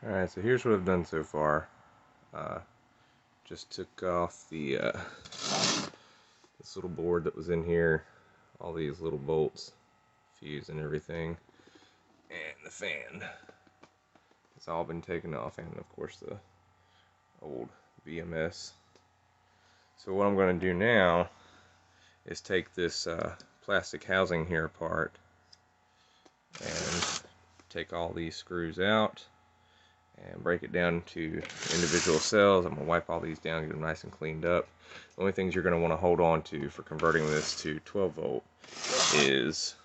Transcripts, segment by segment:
Alright, so here's what I've done so far. Just took off the this little board that was in here, all these little bolts, fuse and everything, and the fan. It's all been taken off, and of course the old VMS. So what I'm going to do now is take this plastic housing here apart and take all these screws out and break it down to individual cells. I'm going to wipe all these down, get them nice and cleaned up. The only things you're going to want to hold on to for converting this to 12 volt is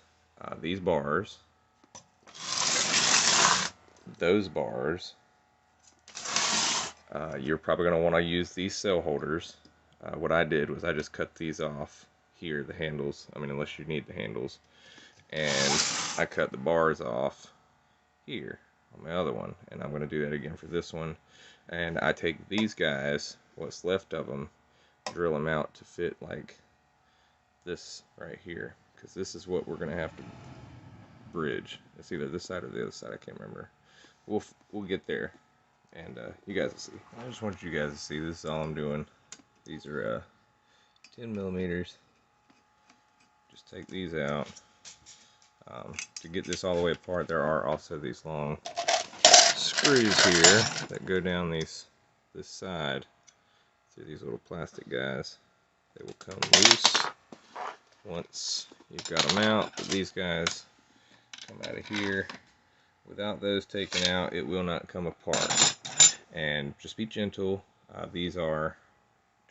these bars, those bars. You're probably going to want to use these cell holders. What I did was I just cut these off here, the handles, I mean unless you need the handles, and I cut the bars off here on my other one, and I'm going to do that again for this one. And I take these guys, what's left of them, drill them out to fit like this right here, because this is what we're going to have to bridge. It's either this side or the other side, I can't remember. We'll get there, and you guys will see. I just want you guys to see, this is all I'm doing. These are 10 millimeters. Just take these out. To get this all the way apart, there are also these long screws here that go down this side through these little plastic guys. They will come loose once you've got them out, but these guys come out of here. Without those taken out, it will not come apart. And just be gentle. These are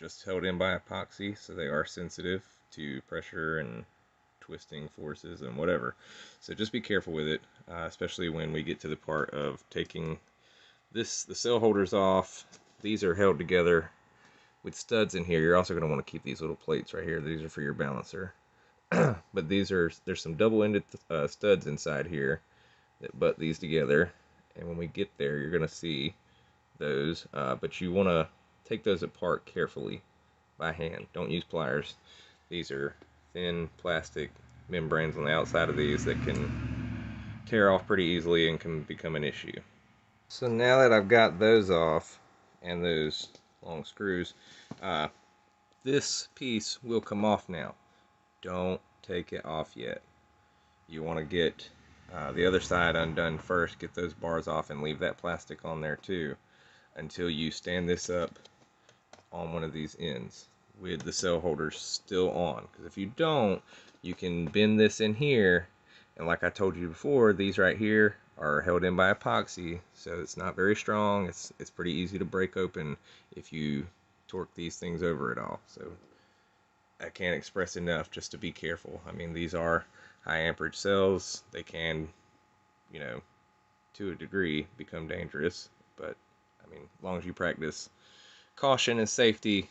just held in by epoxy, so they are sensitive to pressure and twisting forces and whatever. So just be careful with it, especially when we get to the part of taking the cell holders off. These are held together with studs in here. You're also going to want to keep these little plates right here. These are for your balancer. But there's some double-ended studs inside here that butt these together, and when we get there you're going to see those, but you want to take those apart carefully by hand. Don't use pliers. These are thin plastic membranes on the outside of these that can tear off pretty easily and can become an issue. So now that I've got those off and those long screws, this piece will come off now. Don't take it off yet. You want to get the other side undone first, get those bars off, and leave that plastic on there too until you stand this up on one of these ends with the cell holders still on, because if you don't, you can bend this in here, and like I told you before, these right here are held in by epoxy, so it's not very strong. It's pretty easy to break open if you torque these things over at all. So I can't express enough just to be careful. I mean, these are high amperage cells. They can, you know, to a degree become dangerous, but I mean, as long as you practice caution and safety,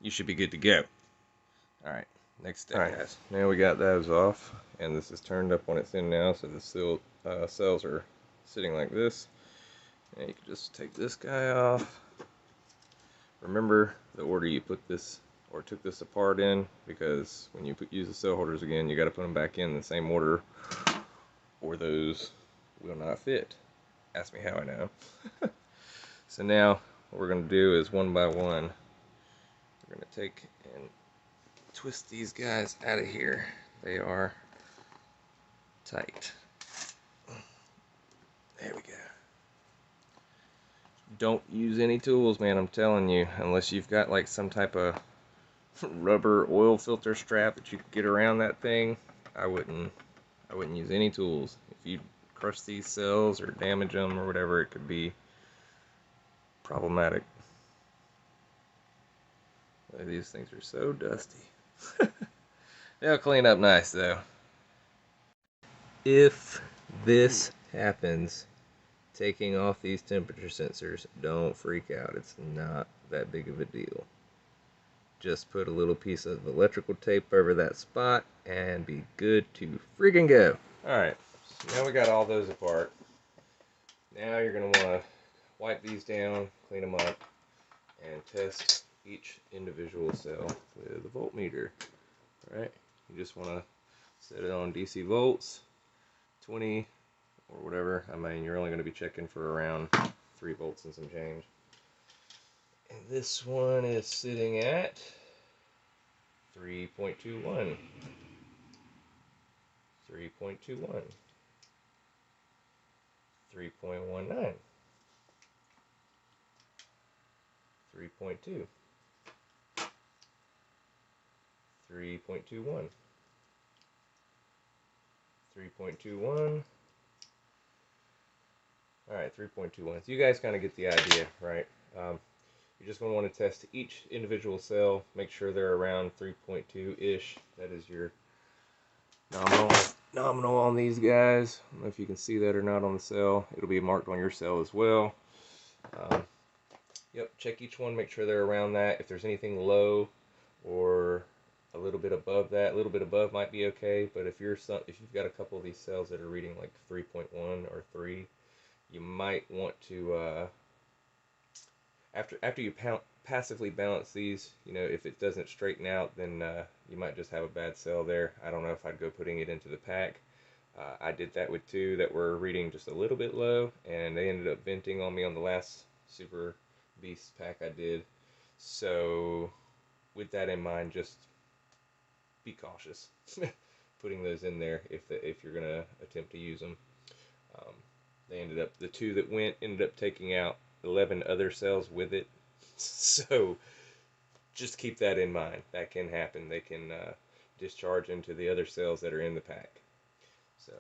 you should be good to go. Alright, next step, guys. Now we got those off, and this is turned up on its end now, so the cells are sitting like this. And you can just take this guy off. Remember the order you put this or took this apart in, because when you use the cell holders again, you got to put them back in the same order, or those will not fit. Ask me how I know. So now what we're going to do is one by one, we're going to take and twist these guys out of here. They are tight. There we go. Don't use any tools, man, I'm telling you, unless you've got like some type of rubber oil filter strap that you could get around that thing. I wouldn't use any tools. If you crush these cells or damage them or whatever, it could be problematic. These things are so dusty. They'll clean up nice though. If this happens, taking off these temperature sensors, don't freak out. It's not that big of a deal. Just put a little piece of electrical tape over that spot and be good to freaking go. Alright, so now we got all those apart. Now you're going to want to wipe these down, clean them up, and test each individual cell with a voltmeter. Alright, you just want to set it on DC volts, 20 or whatever. I mean, you're only going to be checking for around 3 volts and some change. And this one is sitting at 3.21. 3.21. 3.19. 3.2. 3.21. 3.21. Alright, 3.21. So you guys kind of get the idea, right? You're just going to want to test each individual cell, make sure they're around 3.2-ish. That is your nominal on these guys. I don't know if you can see that or not on the cell. It'll be marked on your cell as well. Yep, check each one, make sure they're around that. If there's anything low or a little bit above that, a little bit above might be okay, but if you've got a couple of these cells that are reading like 3.1 or 3, you might want to after you passively balance these, you know, if it doesn't straighten out, then you might just have a bad cell there. I don't know if I'd go putting it into the pack. I did that with 2 that were reading just a little bit low, and they ended up venting on me on the last Superbeast pack I did. So with that in mind, just be cautious putting those in there if you're gonna attempt to use them. The 2 that went ended up taking out 11 other cells with it. So just keep that in mind. That can happen. They can discharge into the other cells that are in the pack. So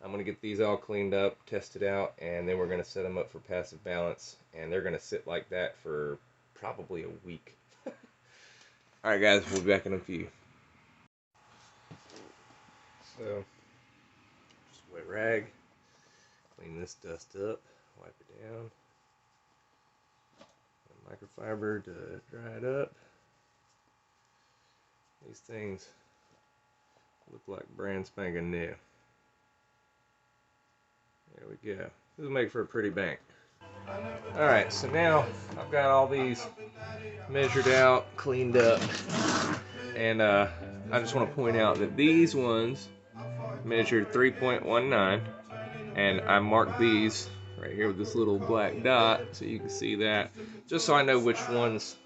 I'm going to get these all cleaned up, tested out, and then we're going to set them up for passive balance. And they're going to sit like that for probably a week. Alright guys, we'll be back in a few. So, just a wet rag. Clean this dust up. Wipe it down. Microfiber to dry it up. These things look like brand spanking new. There we go. This will make for a pretty bank. Alright, so now I've got all these measured out, cleaned up, and I just want to point out that these ones measured 3.19, and I marked these right here with this little black dot so you can see that, just so I know which ones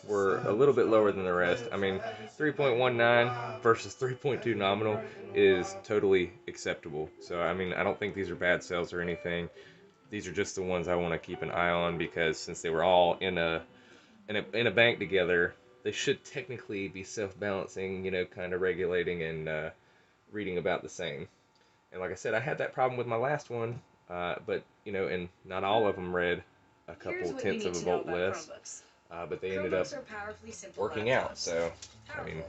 were a little bit lower than the rest. I mean, 3.19 versus 3.2 nominal is totally acceptable. So I mean, I don't think these are bad cells or anything. These are just the ones I want to keep an eye on, because since they were all in a bank together, they should technically be self-balancing, you know, kind of regulating and reading about the same. And like I said, I had that problem with my last one, but you know, and not all of them read a couple tenths of a volt less, but they ended up working out. So I mean,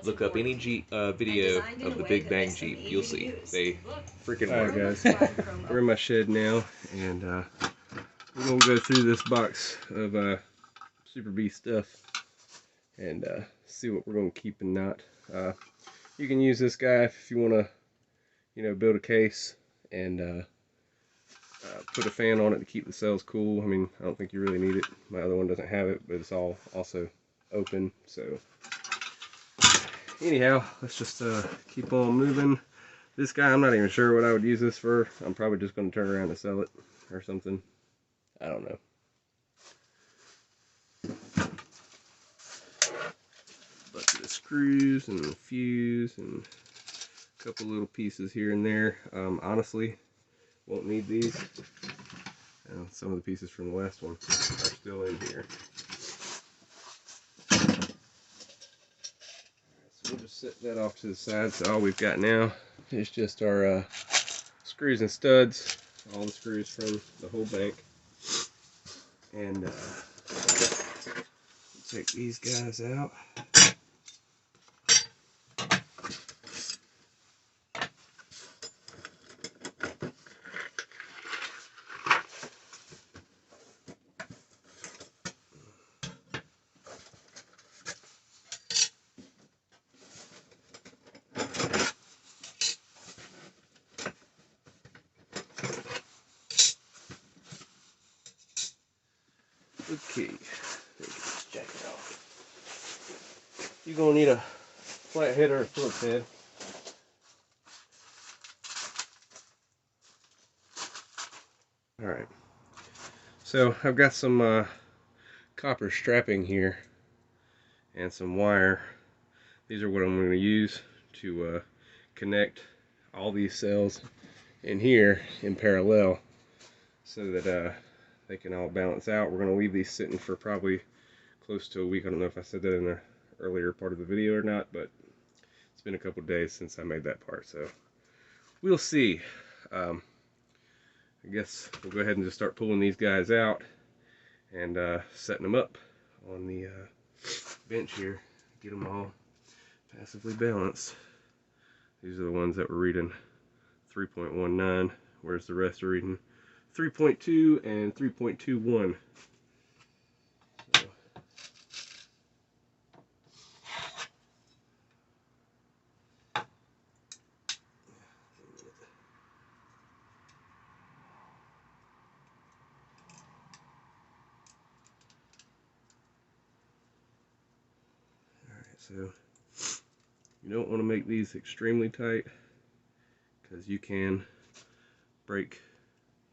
look up any video of the Big Bang Jeep, you'll see they freaking work. Alright guys, we're in my shed now, and we're gonna go through this box of Superbeast stuff and see what we're gonna keep and not. You can use this guy if you want to, you know, build a case and put a fan on it to keep the cells cool. I mean, I don't think you really need it. My other one doesn't have it, but it's all also open. So anyhow, let's just keep on moving. This guy, I'm not even sure what I would use this for. I'm probably just going to turn around and sell it or something. I don't know. Bunch of screws and a fuse and a couple little pieces here and there. Honestly, won't need these. Some of the pieces from the last one are still in here. So we'll just set that off to the side. So all we've got now is just our screws and studs, all the screws from the whole bank. And take these guys out. Okay, let's check it out. You're gonna need a flat head or a Phillips head. Alright, so I've got some copper strapping here and some wire. These are what I'm going to use to connect all these cells in here in parallel so that they can all balance out. We're going to leave these sitting for probably close to a week. I don't know if I said that in the earlier part of the video or not, but it's been a couple days since I made that part, so we'll see. I guess we'll go ahead and just start pulling these guys out and setting them up on the bench here. Get them all passively balanced. These are the ones that were reading 3.19, whereas the rest are reading 3.2 and 3.21. So. So you don't want to make these extremely tight because you can break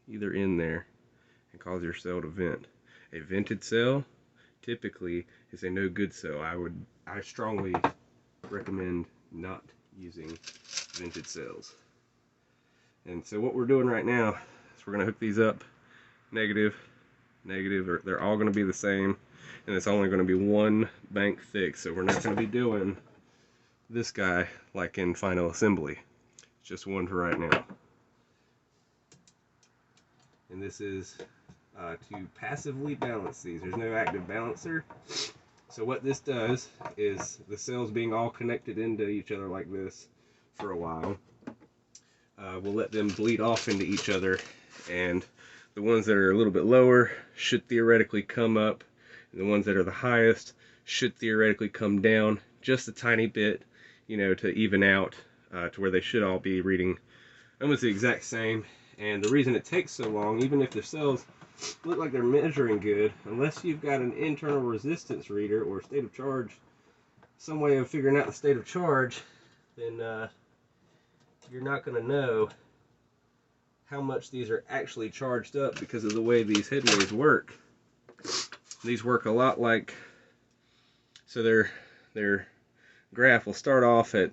either end there and cause your cell to vent. A vented cell typically is a no good cell. I strongly recommend not using vented cells. And so what we're doing right now is we're going to hook these up negative, negative, they're all going to be the same, and it's only going to be one bank thick, so we're not going to be doing this guy like in final assembly. It's just one for right now. And this is to passively balance these. There's no active balancer. So what this does is the cells being all connected into each other like this for a while, we'll let them bleed off into each other, and the ones that are a little bit lower should theoretically come up, and the ones that are the highest should theoretically come down just a tiny bit, you know, to even out to where they should all be reading almost the exact same. And the reason it takes so long, even if the cells look like they're measuring good, unless you've got an internal resistance reader or state of charge, some way of figuring out the state of charge, then you're not going to know how much these are actually charged up because of the way these headways work. These work a lot like, so their graph will start off at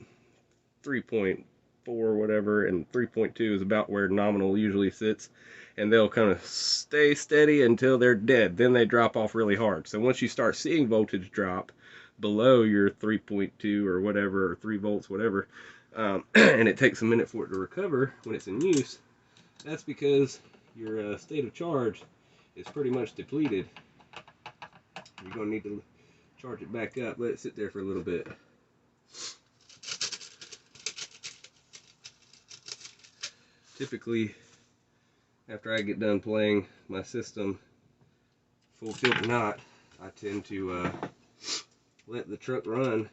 3.4 whatever, and 3.2 is about where nominal usually sits, and they'll kind of stay steady until they're dead. Then they drop off really hard. So once you start seeing voltage drop below your 3.2 or whatever, or 3 volts, whatever, and it takes a minute for it to recover when it's in use, that's because your state of charge is pretty much depleted. You're going to need to charge it back up, let it sit there for a little bit. Typically, after I get done playing my system, full tilt or not, I tend to let the truck run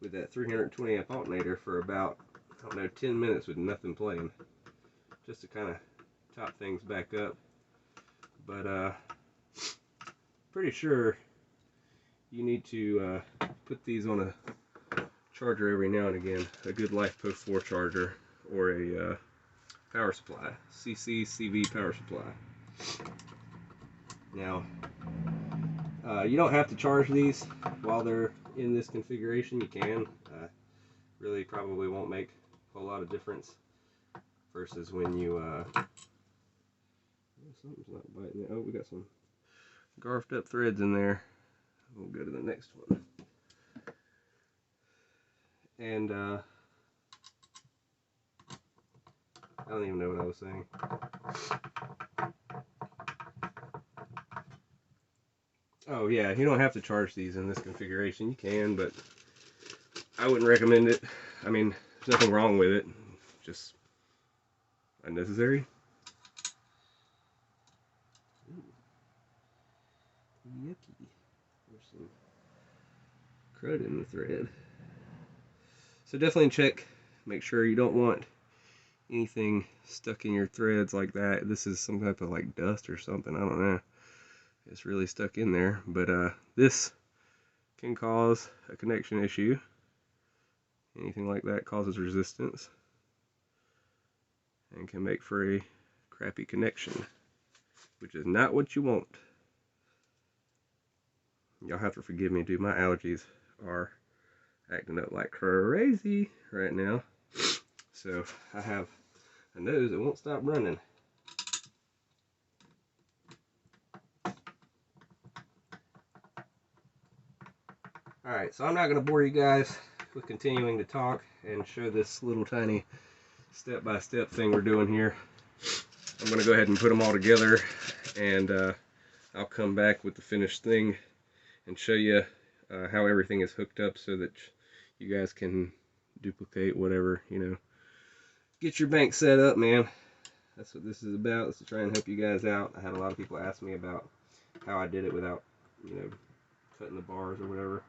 with that 320 amp alternator for about, I don't know, 10 minutes with nothing playing, just to kind of top things back up. But pretty sure you need to put these on a charger every now and again, a good LifePo 4 charger or a power supply, CCCV power supply. Now, you don't have to charge these while they're in this configuration. You can. Really probably won't make a whole lot of difference versus when you something's not biting it. Oh, we got some garfed up threads in there. We'll go to the next one. And I don't even know what I was saying. Oh yeah, you don't have to charge these in this configuration. You can, but I wouldn't recommend it. I mean, there's nothing wrong with it, just unnecessary. Ooh. Yucky. There's some crud in the thread. So definitely check, make sure you don't want anything stuck in your threads like that. This is some type of like dust or something, I don't know. It's really stuck in there, but this can cause a connection issue. Anything like that causes resistance and can make for a crappy connection, which is not what you want. Y'all have to forgive me, dude. My allergies are acting up like crazy right now. So I have a nose that won't stop running. Alright, so I'm not going to bore you guys with continuing to talk and show this little tiny step-by-step thing we're doing here. I'm going to go ahead and put them all together, and I'll come back with the finished thing and show you how everything is hooked up so that you guys can duplicate whatever, you know. Get your bank set up, man. That's what this is about. It's to try and help you guys out. I had a lot of people ask me about how I did it without, you know, cutting the bars or whatever.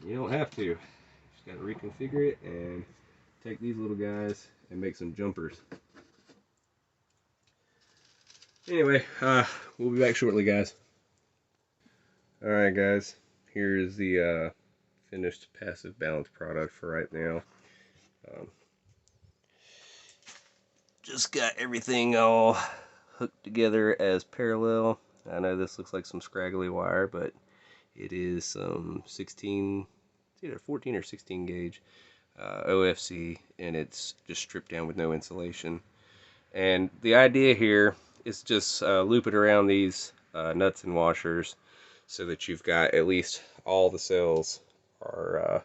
You don't have to. You just got to reconfigure it and take these little guys and make some jumpers. Anyway, we'll be back shortly, guys. Alright, guys. Here is the finished passive balance product for right now. Just got everything all hooked together as parallel. I know this looks like some scraggly wire, but it is some 16, it's either 14 or 16 gauge OFC, and it's just stripped down with no insulation. And the idea here is just loop it around these nuts and washers so that you've got at least all the cells are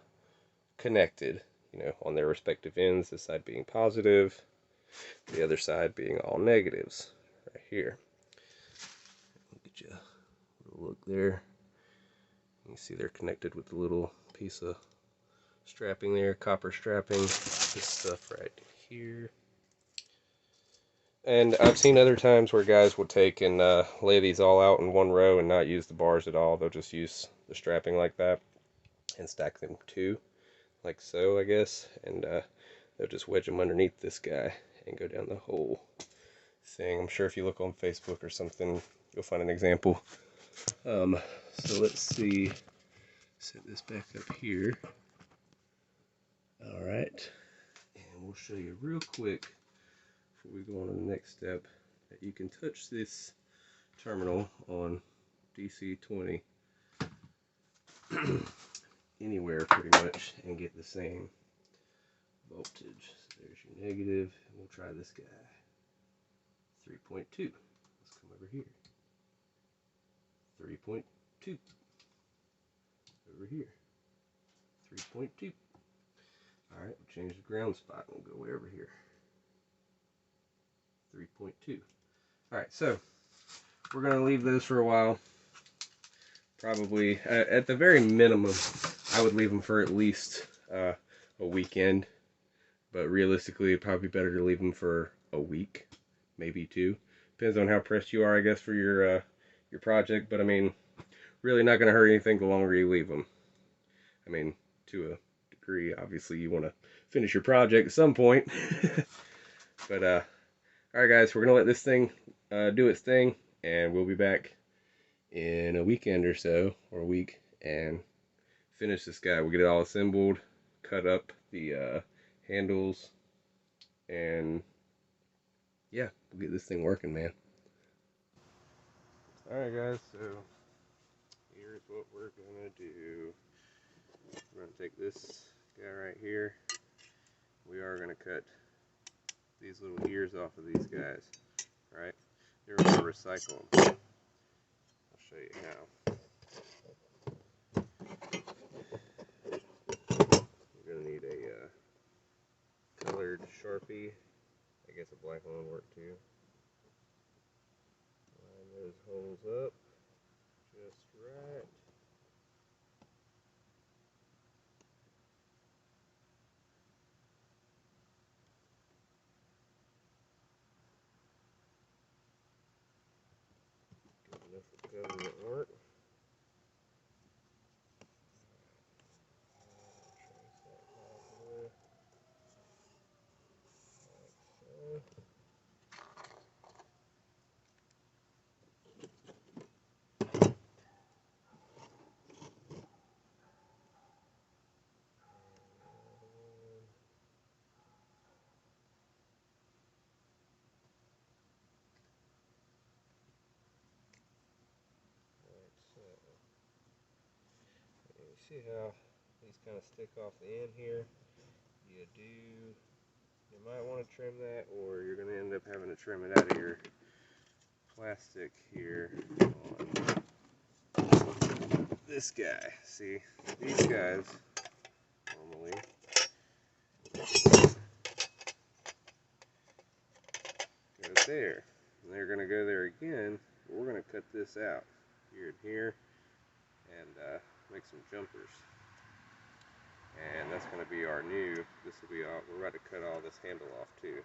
connected, you know, on their respective ends, this side being positive, the other side being all negatives, right here. Get you a little look there. You see they're connected with the little piece of strapping there, copper strapping, this stuff right here. And I've seen other times where guys will take and lay these all out in one row and not use the bars at all. They'll just use the strapping like that and stack them two, like so, I guess. And they'll just wedge them underneath this guy and go down the whole thing. I'm sure if you look on Facebook or something, you'll find an example. So let's see. Set this back up here. Alright. And we'll show you real quick before we go on to the next step that you can touch this terminal on DC 20 anywhere pretty much and get the same voltage. So there's your negative. We'll try this guy. 3.2. Let's come over here. 3.2. Over here. 3.2. Alright, we'll change the ground spot. We'll go way over here. 3.2. Alright, so we're going to leave those for a while. Probably, at the very minimum, I would leave them for at least a weekend. But realistically, it'd probably be better to leave them for a week, maybe two. Depends on how pressed you are, I guess, for your project. But I mean, really not going to hurt anything the longer you leave them. I mean, to a degree, obviously you want to finish your project at some point. But alright guys, we're going to let this thing do its thing, and we'll be back in a weekend or so, or a week, and finish this guy. We'll get it all assembled, cut up the handles, and yeah, we'll get this thing working, man. Alright guys, so here's what we're gonna do. We're gonna take this guy right here. We are gonna cut these little ears off of these guys, right? Then we're gonna recycle them. I'll show you how. We're gonna need a colored Sharpie. I guess a black one would work too. Line those holes up just right. Good enough for government work. see how these kind of stick off the end here? You might want to trim that, or you're going to end up having to trim it out of your plastic here on this guy. See, these guys normally go there, and they're going to go there again. But we're going to cut this out here and here and make some jumpers. And that's going to be our new, this will be all, we're about to cut all this handle off too.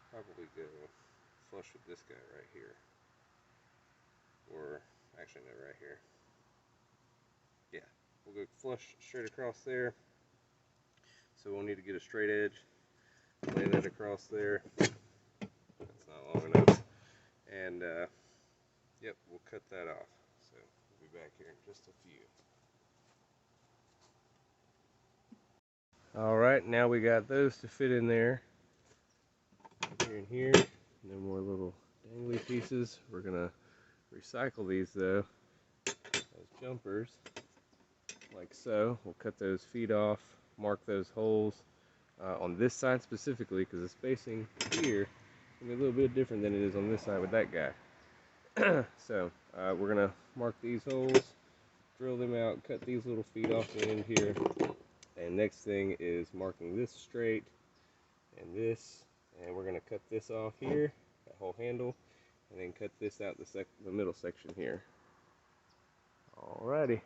Probably go flush with this guy right here. Or, actually no, right here. Yeah, we'll go flush straight across there. So we'll need to get a straight edge, lay that across there. That's not long enough. And, yep, we'll cut that off. So we'll be back here in just a few. Alright, now we got those to fit in there. Here and here. No more little dangly pieces. We're going to recycle these though as jumpers, like so. We'll cut those feet off, mark those holes on this side specifically, because the spacing here will be a little bit different than it is on this side with that guy. So we're going to mark these holes, drill them out, cut these little feet off the end here. And next thing is marking this straight and this, and we're going to cut this off here, that whole handle, and then cut this out the middle section here. Alrighty.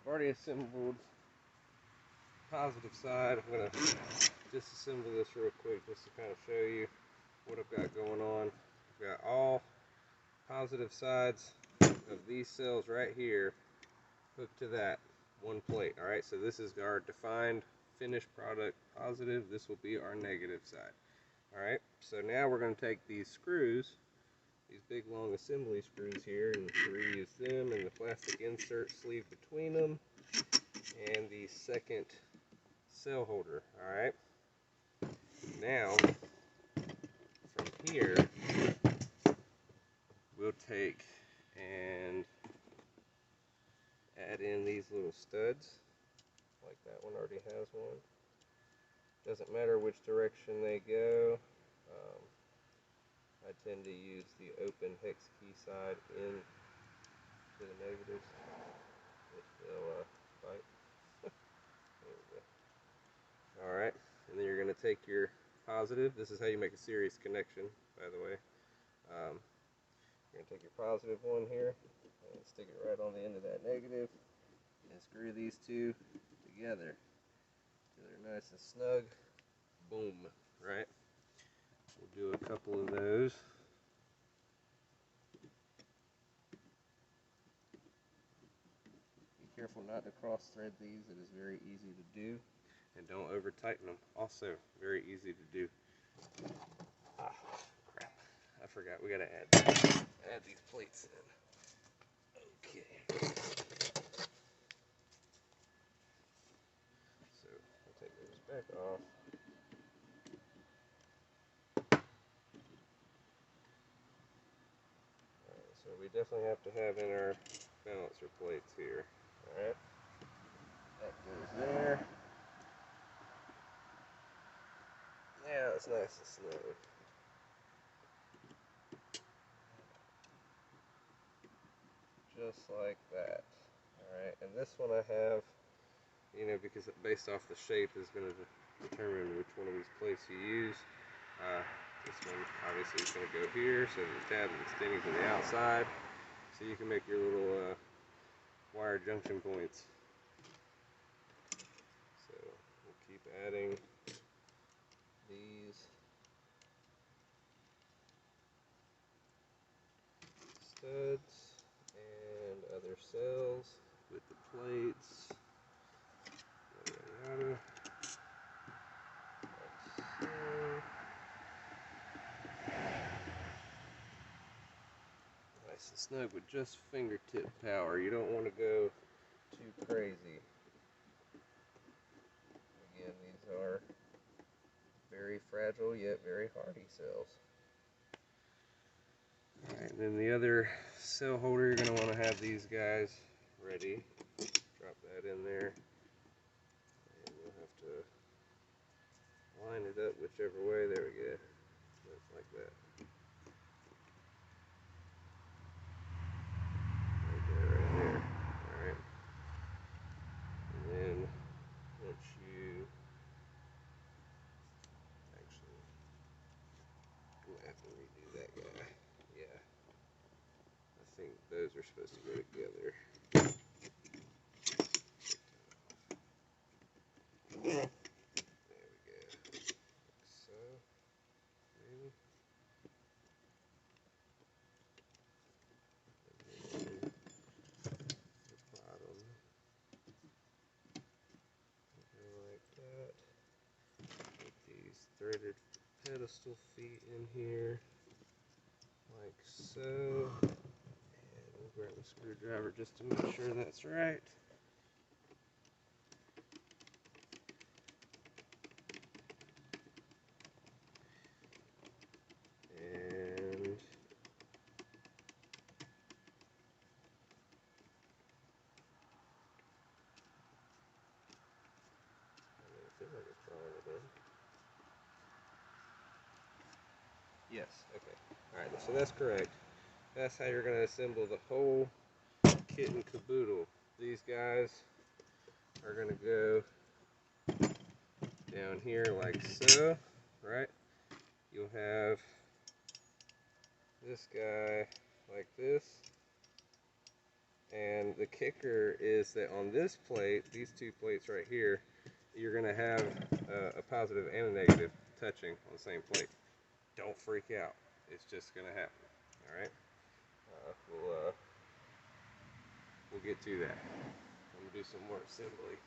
already assembled positive side. I'm going to disassemble this real quick just to kind of show you what I've got going on. I've got all positive sides of these cells right here hooked to that one plate. Alright, so this is our defined finished product positive. This will be our negative side. Alright, so now we're going to take these screws, these big long assembly screws here, and reuse them, and the plastic insert sleeve between them, and the second cell holder. Alright, now from here we'll take and add in these little studs, like that one already has one. Doesn't matter which direction they go. I tend to use the open hex key side in to the negatives, which they'll bite. There we go. Alright, and then you're going to take your positive. This is how you make a series connection, by the way. You're going to take your positive one here and stick it right on the end of that negative and screw these two together so they're nice and snug. Boom, right? We'll do a couple of those. Be careful not to cross thread these. It is very easy to do. And don't over tighten them. Also very easy to do. Ah, crap. I forgot. We gotta add these plates in. Okay. So we'll take those back off. So we definitely have to have in our balancer plates here. Alright. That goes there. Now it's nice and smooth. Just like that. Alright, and this one I have, you know, because based off the shape is going to determine which one of these plates you use. This one obviously is going to go here, so the tab is extending to the outside, so you can make your little wire junction points. So we'll keep adding these studs and other cells with the plates. Yada, yada. Like so. Nice and snug with just fingertip power. You don't want to go too crazy. Again, these are very fragile yet very hardy cells. Alright, then the other cell holder, you're going to want to have these guys ready. Drop that in there. And we'll have to line it up whichever way. There we go. Just like that. Right there. Alright. And then once you actually, I'm going to have to redo that guy. Yeah. I think those are supposed to go together. There we go. Like so. Maybe. And then the bottom will go like that. Put these threaded pedestal feet in here. Like so. And we'll grab a screwdriver just to make sure that's right. And I feel like it's drawing it in. Yes, okay. Alright, so that's correct. That's how you're going to assemble the whole kit and caboodle. These guys are going to go down here like so, right? You'll have this guy like this, And the kicker is that on this plate, these two plates right here, you're going to have a positive and a negative touching on the same plate. Don't freak out. It's just going to happen. All right? We'll get to that. I'm going to do some more assembly.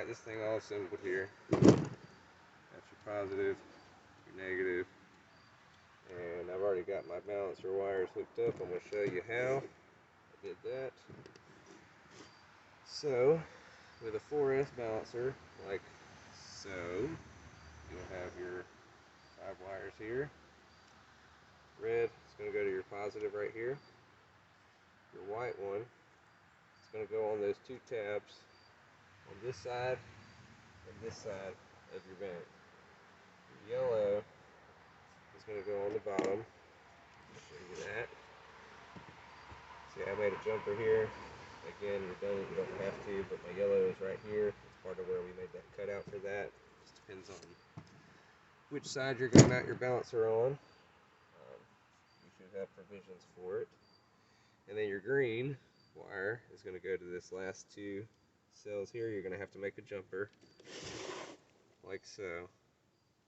This thing all assembled here. Got your positive, your negative, and I've already got my balancer wires hooked up. I'm going to show you how I did that. So, with a 4S balancer, like so, you'll have your 5 wires here. Red is going to go to your positive right here. Your white one is going to go on those 2 tabs on this side and this side of your bank. Your yellow is going to go on the bottom. I'll show you that. See, I made a jumper here. Again, you don't have to, but my yellow is right here. It's part of where we made that cutout for that. Just depends on which side you're going to mount your balancer on. You should have provisions for it. And then your green wire is going to go to this last 2 cells here. You're going to have to make a jumper like so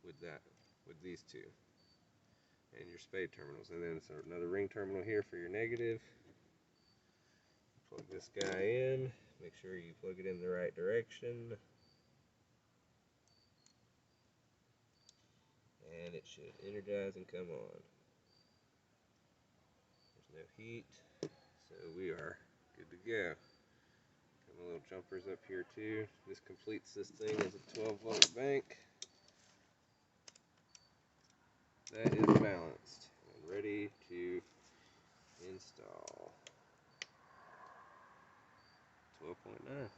with these 2 and your spade terminals. And then another ring terminal here for your negative. Plug this guy in. Make sure you plug it in the right direction. And it should energize and come on. There's no heat, so we are good to go. Got my little jumpers up here too. This completes this thing as a 12-volt bank. That is balanced and ready to install. 12.9.